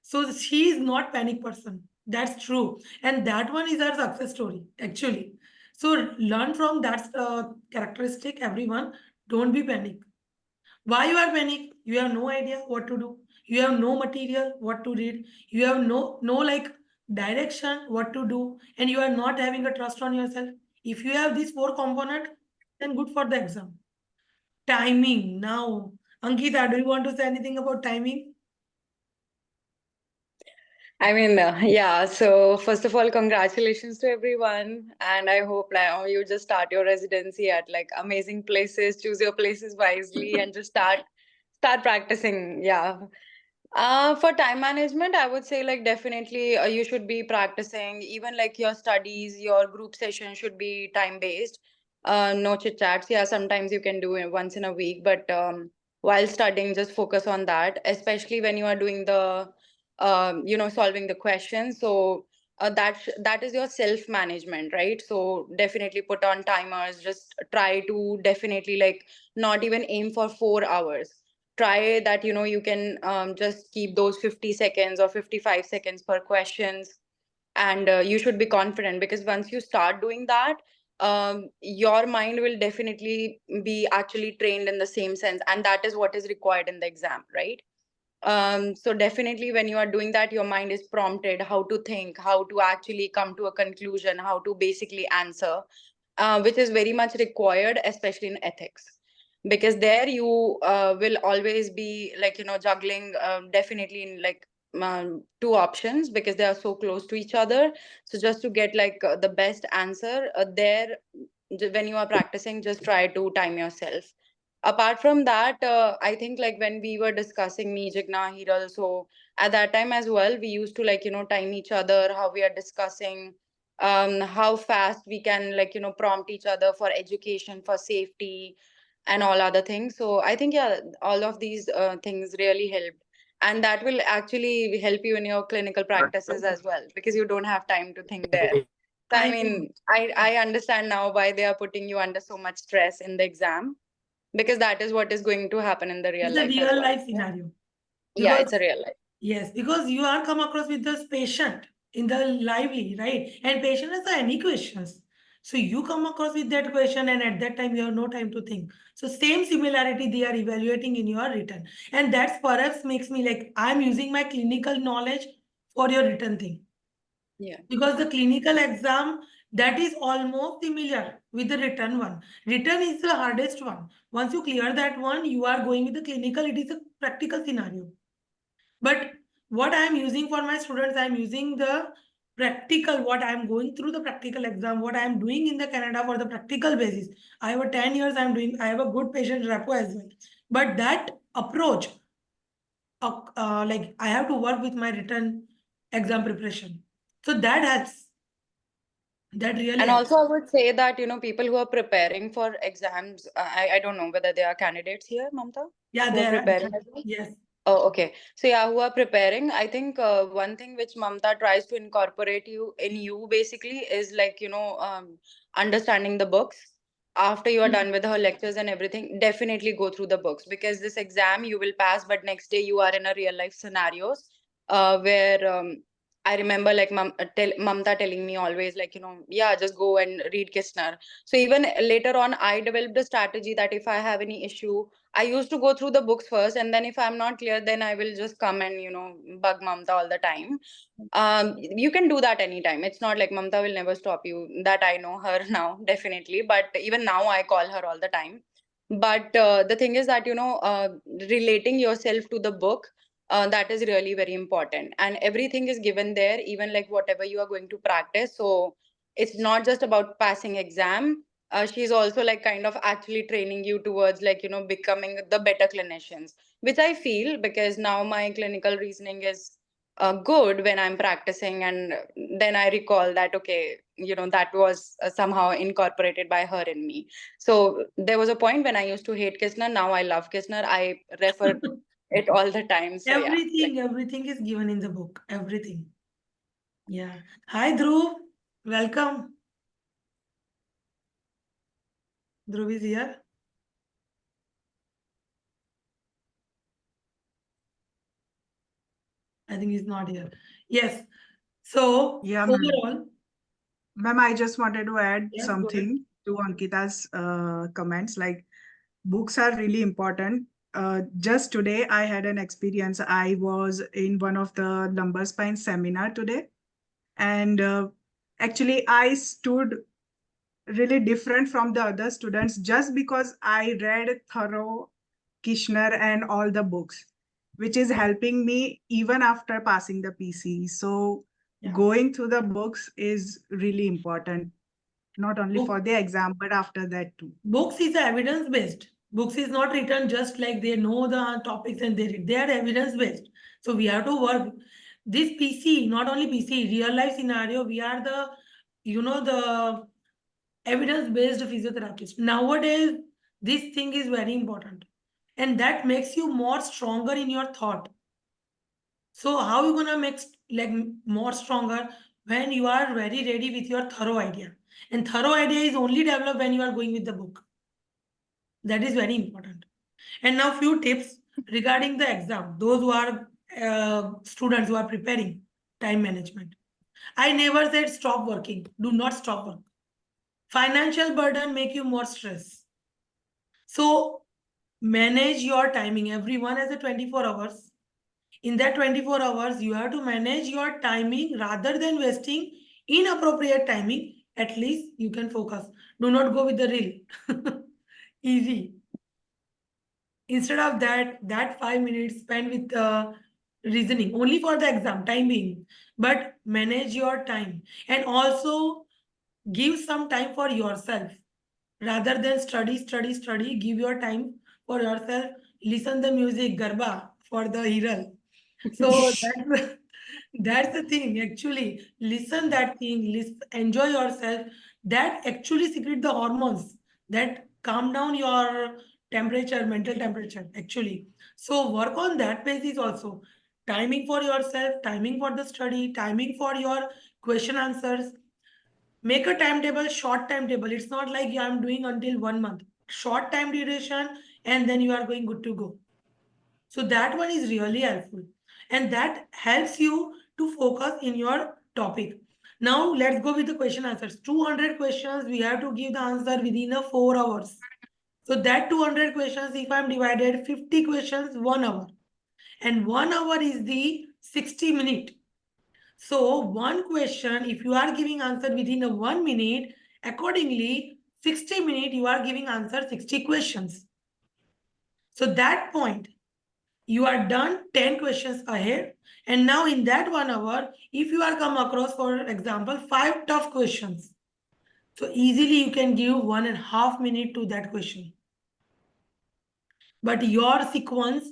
So she is not panic person. That's true, and that one is our success story actually. So learn from that characteristic. Everyone, don't be panic. Why you are panic? You have no idea what to do. You have no material what to read. You have no like direction what to do, and you are not having a trust on yourself. If you have these four component, then good for the exam. Timing now. Ankita, do you want to say anything about timing? I mean, yeah. So first of all, congratulations to everyone, and I hope now you just start your residency at like amazing places. Choose your places wisely, and just start practicing. Yeah. For time management, I would say like definitely you should be practicing. Even like your studies, your group session should be time based. No chit chats. Yeah, sometimes you can do it once in a week, but while studying, just focus on that. Especially when you are doing the, solving the questions. So that is your self management, right? So definitely put on timers. Just try to definitely like not even aim for 4 hours. Try that, you can just keep those 50 seconds or 55 seconds per questions, and you should be confident, because once you start doing that, your mind will definitely be actually trained in the same sense, and that is what is required in the exam, right? So definitely when you are doing that, your mind is prompted how to think, how to actually come to a conclusion, how to basically answer, which is very much required, especially in ethics, because there you will always be like, juggling definitely in like two options, because they are so close to each other. So just to get like the best answer there, when you are practicing, just try to time yourself. Apart from that, I think like when we were discussing, me, Jigna, Hiral, so at that time as well, we used to like, time each other, how we are discussing, how fast we can like, prompt each other for education, for safety, and all other things. So I think, yeah, all of these things really helped. And that will actually help you in your clinical practices as well, because you don't have time to think there. So I I know. mean, I understand now why they are putting you under so much stress in the exam, because that is what is going to happen in the real It's a life as real well. life scenario. Yeah, Because it's a real life. yes, because you are come across with this patient in the lively, right? And patient has any questions. So you come across with that question, and at that time you have no time to think. So same similarity they are evaluating in your written. And that's perhaps makes me like I'm using my clinical knowledge for your written thing. Yeah. Because the clinical exam, that is almost similar with the written one. Written is the hardest one. Once you clear that one, you are going with the clinical, it is a practical scenario. But what I am using for my students, I am using the practical, what I am going through the practical exam, what I am doing in the Canada for the practical basis. I have a 10 years, I have a good patient rapport as well. But that approach, like I have to work with my written exam preparation. So that helps. That really And helps. also, I would say that, people who are preparing for exams, I don't know whether they are candidates here, Mamta, Yeah, who are there are. preparing as well. Yes. Oh, okay. So yeah, who are preparing? I think one thing which Mamta tries to incorporate you basically is like, understanding the books. After you are done with her lectures and everything, definitely go through the books, because this exam you will pass, but next day you are in a real life scenarios where I remember like Mamta telling me always like, yeah, just go and read Kistner. So even later on, I developed a strategy that if I have any issue, I used to go through the books first, and then if I'm not clear, then I will just come and bug Mamta all the time. You can do that anytime. It's not like Mamta will never stop you. That I know her now, definitely. But even now, I call her all the time. But the thing is that relating yourself to the book, that is really very important, and everything is given there, even like whatever you are going to practice. So it's not just about passing exam. She's also like kind of actually training you towards like becoming the better clinicians, which I feel, because now my clinical reasoning is good when I'm practicing, and then I recall that okay, that was somehow incorporated by her in me. So there was a point when I used to hate Kistner. Now I love Kistner. I refer it all the time. So yeah. Everything is given in the book. Everything. Yeah. Hi, Dhruv. Welcome. Dhruv is here. I think he's not here. Yes. So Yeah, ma'am. overall, Ma'am, I just wanted to add yes, go ahead. something to Ankita's comments. Like, books are really important. Just today, I had an experience. I was in one of the lumbar spine seminar today, and actually, I stood really different from the other students just because I read thorough Kishner and all the books, which is helping me even after passing the PCE. So Yeah. going through the books is really important, not only for Book- the exam, but after that too. Books is evidence-based. Books is not written just like they know the topics and they read. They are evidence-based. So we have to work. This PCE, not only PCE, real life scenario, we are the, the evidence-based physiotherapist. Nowadays, this thing is very important. And that makes you more stronger in your thought. So how you gonna make like more stronger when you are very ready with your thorough idea? And thorough idea is only developed when you are going with the book. That is very important. And now few tips regarding the exam. Those who are students who are preparing time management. I never said stop working. Do not stop work. Financial burden make you more stress. So manage your timing. Everyone has a 24 hours. In that 24 hours, you have to manage your timing rather than wasting inappropriate timing. At least you can focus. Do not go with the reel. Easy. Instead of that 5 minutes spent with reasoning only for the exam timing, but manage your time and also give some time for yourself rather than study. Give your time for yourself. Listen the music garba for the hero. So that's the thing. Actually, listen that thing. Enjoy yourself. That actually secrete the hormones that calm down your temperature, mental temperature. Actually, so work on that basis also. Timing for yourself, timing for the study, timing for your question answers. Make a timetable, short timetable. It's not like I'm doing until 1 month. Short time duration, and then you are going good to go. So that one is really helpful. And that helps you to focus in your topic. Now let's go with the question answers. 200 questions, we have to give the answer within a 4 hours. So that 200 questions, if I'm divided 50 questions, 1 hour. And 1 hour is the 60 minute. So one question, if you are giving answer within a 1 minute, accordingly, 60 minute, you are giving answer 60 questions. So that point, you are done 10 questions ahead. And now in that 1 hour, if you are come across, for example, 5 tough questions, so easily you can give 1.5 minutes to that question. But your sequence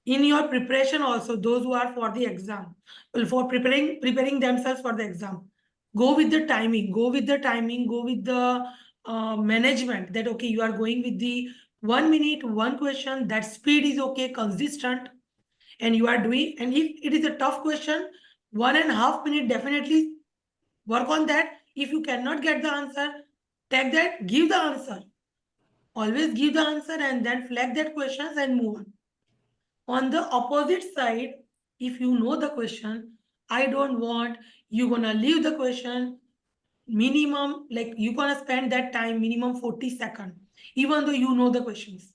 in your preparation also, those who are for the exam, well, for preparing themselves for the exam, go with the timing, go with the management that, okay, you are going with the 1 minute, one question, that speed is okay, consistent. and you are doing, and if it is a tough question, 1.5 minute definitely work on that. If you cannot get the answer, take that, give the answer. Always give the answer and then flag that questions and move on. On the opposite side, if you know the question, I don't want you gonna leave the question minimum, like you're gonna spend that time minimum 40 seconds, even though you know the questions.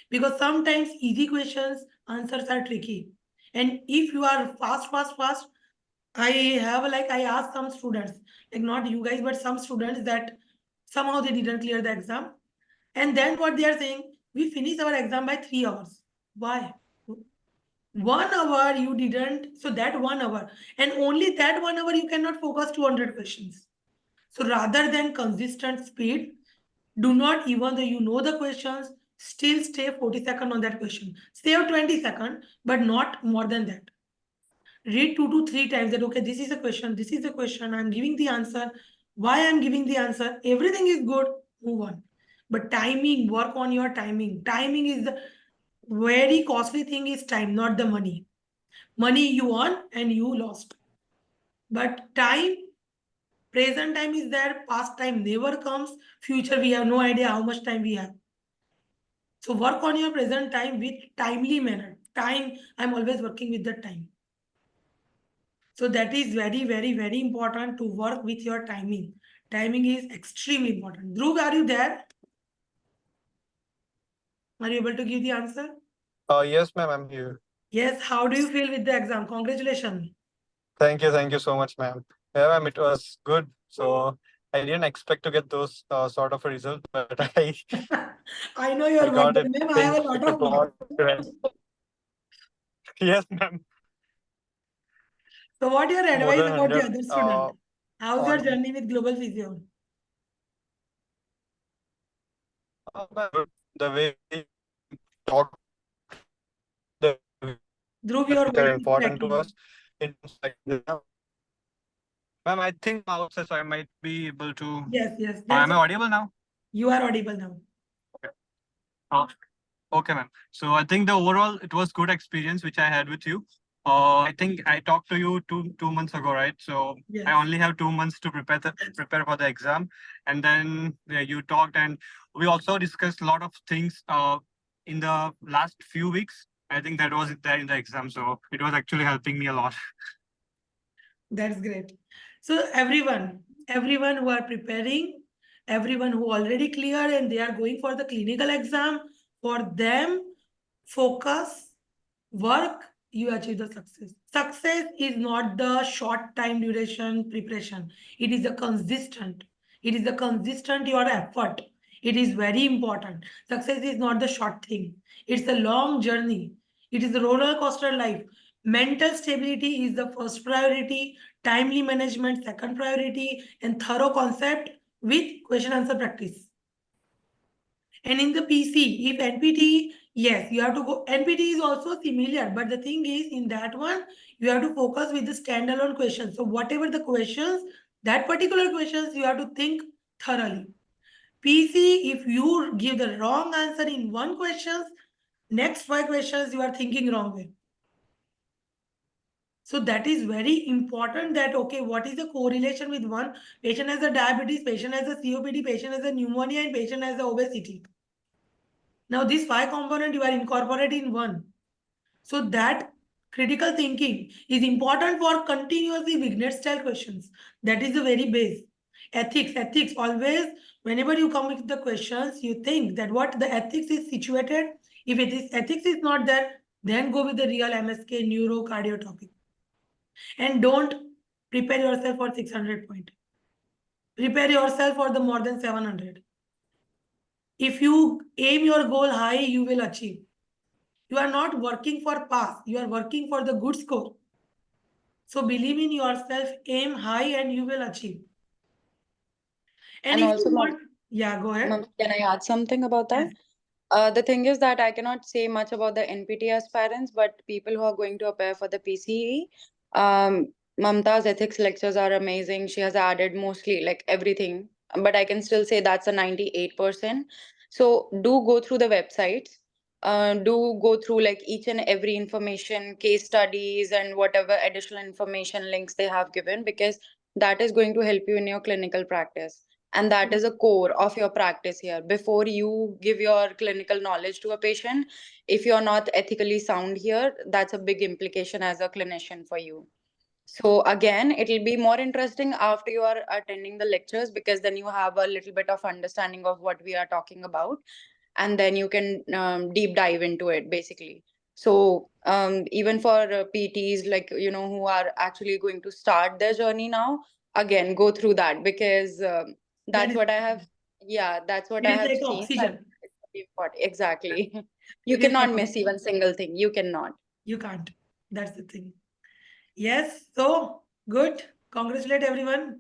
Because sometimes easy questions, answers are tricky. And if you are fast, I asked some students, like not you guys, but some students that somehow they didn't clear the exam. And then what they are saying, we finish our exam by 3 hours. Why? 1 hour you didn't, so that 1 hour, and only that 1 hour you cannot focus 200 questions. So rather than consistent speed, do not, even though you know the questions, still stay 40 seconds on that question. Save 20 seconds, but not more than that. Read 2 to 3 times that, okay, this is a question, this is a question, I'm giving the answer, why I'm giving the answer, everything is good, move on. But timing, work on your timing. Timing is the very costly thing, is time, not the money. Money you won and you lost. But time, present time is there, past time never comes, future we have no idea how much time we have. So work on your present time with timely manner. Time, I'm always working with the time. So that is very, very, very important to work with your timing. Timing is extremely important. Dhruv, are you there? Are you able to give the answer? Yes, ma'am, I'm here. Yes. How do you feel with the exam? Congratulations. Thank you so much, ma'am. Yeah, ma'am, it was good. So I didn't expect to get those sort of a result, but I know I your work, got it. ma'am. I have a lot of work. Yes, ma'am. So what your More advice than about the 100 other student? How's your on journey with Global Physio? ma'am, the way we talk, the Dhruv, your they're voice is important to cracking. us. In like, ma'am, I think now so I might be able to. Yes, yes. Am I audible now? You are audible now. Okay. Okay, ma'am. So I think the overall it was good experience which I had with you. I think I talked to you two months ago, right? So Yes. I only have 2 months to prepare for the exam, and then you talked, and we also discussed a lot of things in the last few weeks. I think that was there in the exam, so it was actually helping me a lot. That's great. So everyone who are preparing, everyone who already cleared and they are going for the clinical exam, for them, focus, work, you achieve the success. Success is not the short time duration preparation. It is a consistent. It is a consistent your effort. It is very important. Success is not the short thing. It's a long journey. It is a roller coaster life. Mental stability is the first priority, timely management second priority, and thorough concept with question answer practice. And in the PC, if NPT, yes, you have to go. NPT is also similar, but the thing is, in that one, you have to focus with the standalone questions. So whatever the questions, that particular questions, you have to think thoroughly. PC, if you give the wrong answer in one questions, next 5 questions you are thinking wrong way. So that is very important that, okay, what is the correlation with one? Patient has a diabetes, patient has a COPD, patient has a pneumonia, and patient has a obesity. Now these 5 components you are incorporating in one. So that critical thinking is important for continuously Vignet style questions. That is the very base. Ethics, always, whenever you come with the questions, you think that what the ethics is situated. If it is ethics is not there, then go with the real MSK neuro cardio topic. And don't prepare yourself for 600 point. Prepare yourself for the more than 700. If you aim your goal high, you will achieve. You are not working for pass. You are working for the good score. So believe in yourself, aim high, and you will achieve. And if also, you want, yeah, go ahead. ma'am, can I add something about that? Yes. The thing is that I cannot say much about the NPT aspirants, but people who are going to appear for the PCE, Mamta's ethics lectures are amazing. She has added mostly like everything, but I can still say that's a 98%. So do go through the websites. do go through like each and every information, case studies, and whatever additional information links they have given, because that is going to help you in your clinical practice. And that is a core of your practice here. Before you give your clinical knowledge to a patient, if you're not ethically sound here, that's a big implication as a clinician for you. So again, it'll be more interesting after you are attending the lectures, because then you have a little bit of understanding of what we are talking about, and then you can deep dive into it basically. So even for PTs, like, who are actually going to start their journey now, again, go through that, because that's is what I have. Yeah, that's what it I is have like seen. That oxygen. it's very important. Exactly. You It is like cannot miss oxygen. even single thing. You cannot. You can't. That's the thing. Yes. So good. Congratulate everyone. Ma'am,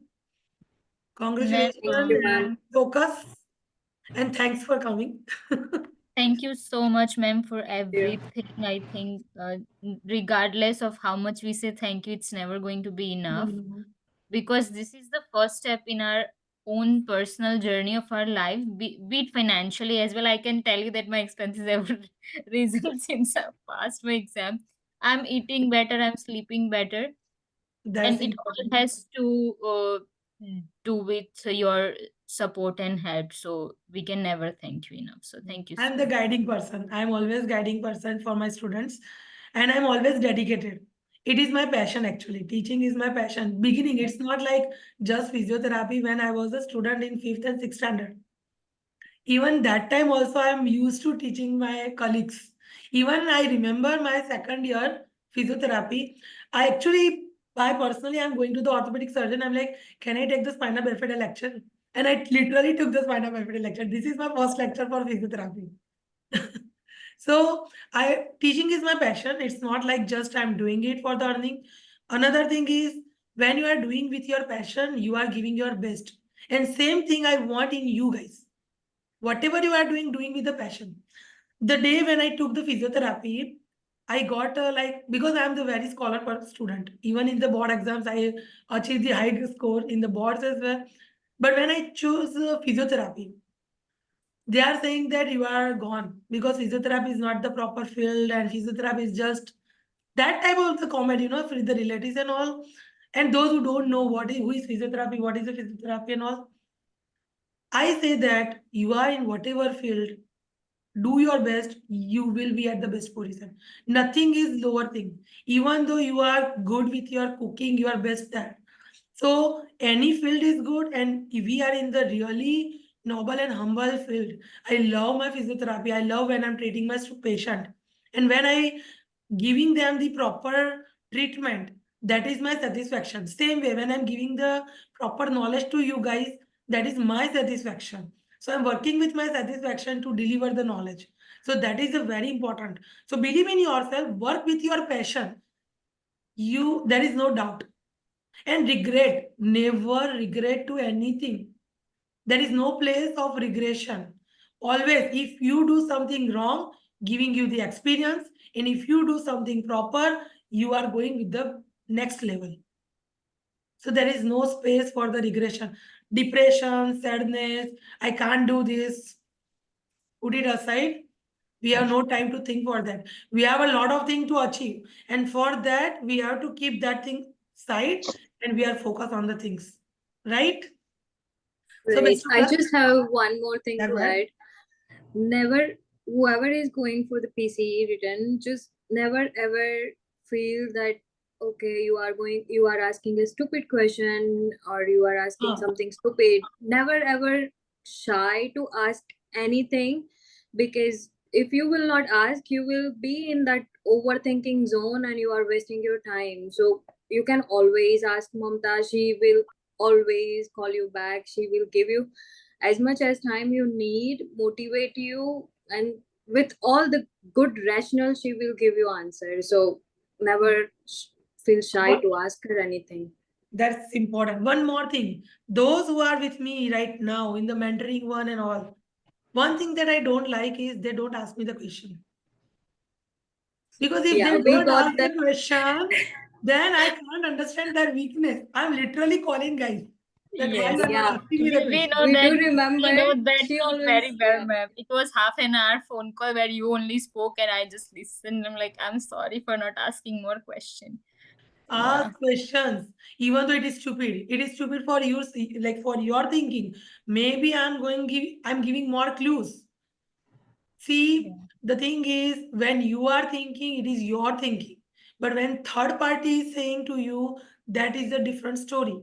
Congratulations and focus. And thanks for coming. thank you so much, ma'am, for everything. I think, regardless of how much we say thank you, it's never going to be enough, because this is the first step in our own personal journey of our life, be it financially as well. I can tell you that my expenses have risen since I passed my exam. I'm eating better, I'm sleeping better, That's and it all important. has to do with your support and help. So we can never thank you enough. So thank you so I'm the much. guiding person. I'm always guiding person for my students, and I'm always dedicated. It is my passion actually. Teaching is my passion. Beginning, it's not like just physiotherapy. When I was a student in 5th and 6th standard, even that time also I'm used to teaching my colleagues. Even I remember my second year physiotherapy. I personally, I'm going to the orthopedic surgeon. I'm like, can I take the spina bifida lecture? And I literally took the spina bifida lecture. This is my first lecture for physiotherapy. So teaching is my passion. It's not like just I'm doing it for the earning. Another thing is, when you are doing with your passion, you are giving your best. And same thing I want in you guys. Whatever you are doing with the passion. The day when I took the physiotherapy, I got because I am the very scholar student. Even in the board exams, I achieved the high score in the boards as well. But when I chose physiotherapy, they are saying that you are gone because physiotherapy is not the proper field, and physiotherapy is just that type of the comment, for the relatives and all. And those who don't know who is physiotherapy, what is the physiotherapy and all. I say that you are in whatever field, do your best, you will be at the best position. Nothing is lower thing. Even though you are good with your cooking, you are best at. So any field is good, and if we are in the really noble and humble field. I love my physiotherapy. I love when I'm treating my patient, and when I giving them the proper treatment, that is my satisfaction. Same way, when I'm giving the proper knowledge to you guys, that is my satisfaction. So I'm working with my satisfaction to deliver the knowledge. So that is a very important. So believe in yourself, work with your passion. There is no doubt. And regret, never regret to anything. There is no place of regression. Always, if you do something wrong, giving you the experience, and if you do something proper, you are going with the next level. So there is no space for the regression. Depression, sadness, I can't do this. Put it aside. We have no time to think for that. We have a lot of things to achieve. And for that, we have to keep that thing side, and we are focused on the things. Right? So Right. best of I luck. just have one more thing Yeah, to go ahead. add. Never, whoever is going for the PCE written, just never ever feel that okay, you are asking a stupid question or you are asking something stupid. Never ever shy to ask anything, because if you will not ask, you will be in that overthinking zone and you are wasting your time. So you can always ask Mamta. She will always call you back. She will give you as much as time you need, motivate you, and with all the good rationale, she will give you answers. So never feel shy to ask her anything. That's important. One more thing. Those who are with me right now in the mentoring one and all, one thing that I don't like is they don't ask me the question. Because if Yeah, they we don't got ask that. the question, then I can't understand their weakness. I'm literally calling guys. That why Yes. you are not Yeah, asking me the We question. know we that. do We remember. know that She thing very always, well, yeah. ma'am. It was half an hour phone call where you only spoke and I just listened. I'm like, I'm sorry for not asking more question. Yeah. Ask questions, even though it is stupid. It is stupid for you, like for your thinking. Maybe I'm giving more clues. See, Yeah. the thing is, when you are thinking, it is your thinking. But when third party is saying to you, that is a different story.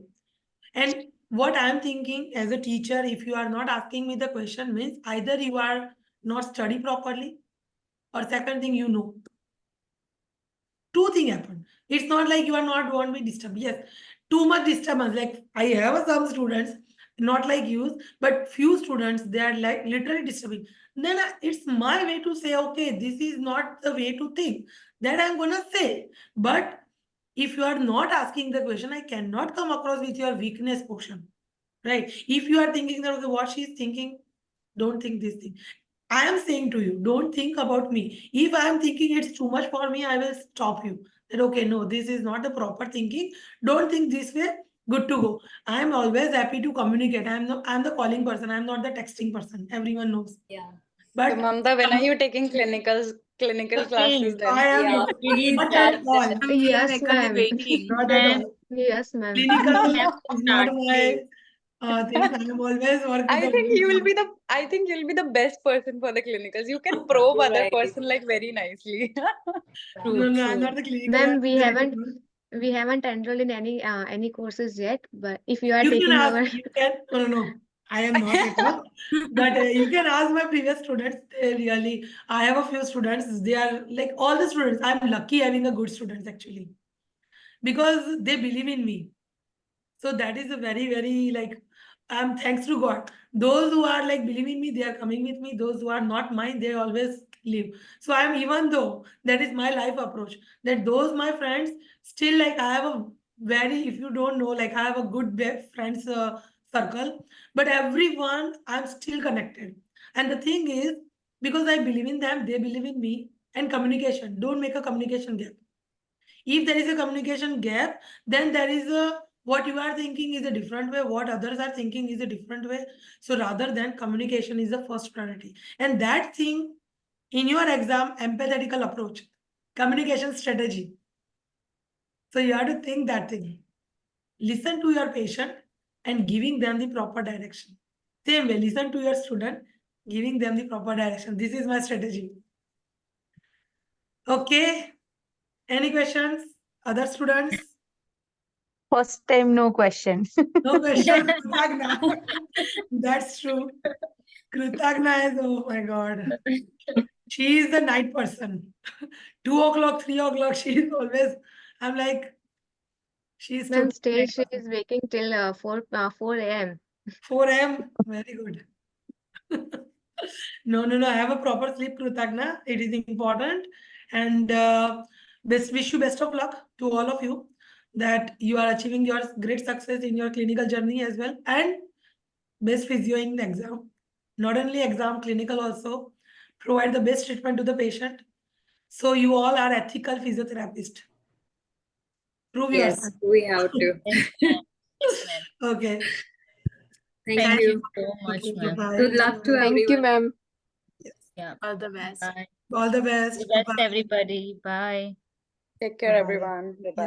And what I'm thinking as a teacher, if you are not asking me the question, means either you are not study properly, or second thing, you know. Two things happen. It's not like you are not want to be disturbed. Yes, too much disturbance. Like I have some students, not like you, but few students, they are like literally disturbing. Then it's my way to say, okay, this is not the way to think. That I'm gonna say. But if you are not asking the question, I cannot come across with your weakness portion. Right? If you are thinking that okay, what she's thinking, don't think this thing. I am saying to you, don't think about me. If I am thinking it's too much for me, I will stop you. That okay, no, this is not the proper thinking. Don't think this way. Good to go. I am always happy to communicate. I'm the calling person. I'm not the texting person. Everyone knows. Yeah. But So, Mamta, when are you taking clinical classes I then? am Yeah, Please, not that, at all. that We are Yes, eagerly ma'am. waiting. Not at man, all. Yes, ma'am. Clinical we class have to is not start, my thing. I am always work with I the think good you will one. be the I think you'll be the best person for the clinicals. You can probe other right. person like very nicely. No, True, no, I'm true. not the clinical. Ma'am, I'm the regular one. we haven't enrolled in any courses yet, but if you are You can taking ask, our you can, no, I am not at all. But you can ask my previous students. They really, I have a few students. They are like all the students. I'm lucky having a good students actually, because they believe in me. So that is a very, very like, I'm thanks to God. Those who are like believing me, they are coming with me. Those who are not mine, they always leave. So I'm, even though that is my life approach, that those my friends still like I have a very, if you don't know, like I have a good friends circle, but everyone I'm still connected. And the thing is, because I believe in them, they believe in me, and communication. Don't make a communication gap. If there is a communication gap, then there is a, what you are thinking is a different way, what others are thinking is a different way. So rather than communication is the first priority. And that thing in your exam, empathetical approach, communication strategy. So you have to think that thing. Listen to your patient and giving them the proper direction. Same way, listen to your student, giving them the proper direction. This is my strategy. Okay. Any questions? Other students? First time, no question. No questions, Kritagna. That's true. Kritagna is, oh my God. She is the night person. 2 o'clock, 3 o'clock, she is always, I'm like, she is ma'am, totally still night she person. is waking till 4 a.m. 4 a.m., very good. No, I have a proper sleep, Kritagna. It is important. And wish you best of luck to all of you, that you are achieving your great success in your clinical journey as well. And best physio in the exam. Not only exam, clinical also. Provide the best treatment to the patient. So you all are ethical physiotherapists. Prove Yes, yourself. we have to. Yes, ma'am. Yes, ma'am. Okay. Thank Thank you. you so much, Okay, ma'am. bye-bye. Good luck to Thank you, everyone. ma'am. Yeah. All the best. Bye. All the All best. the best, Bye-bye. everybody. Bye. Take care, Bye. everyone. Bye bye.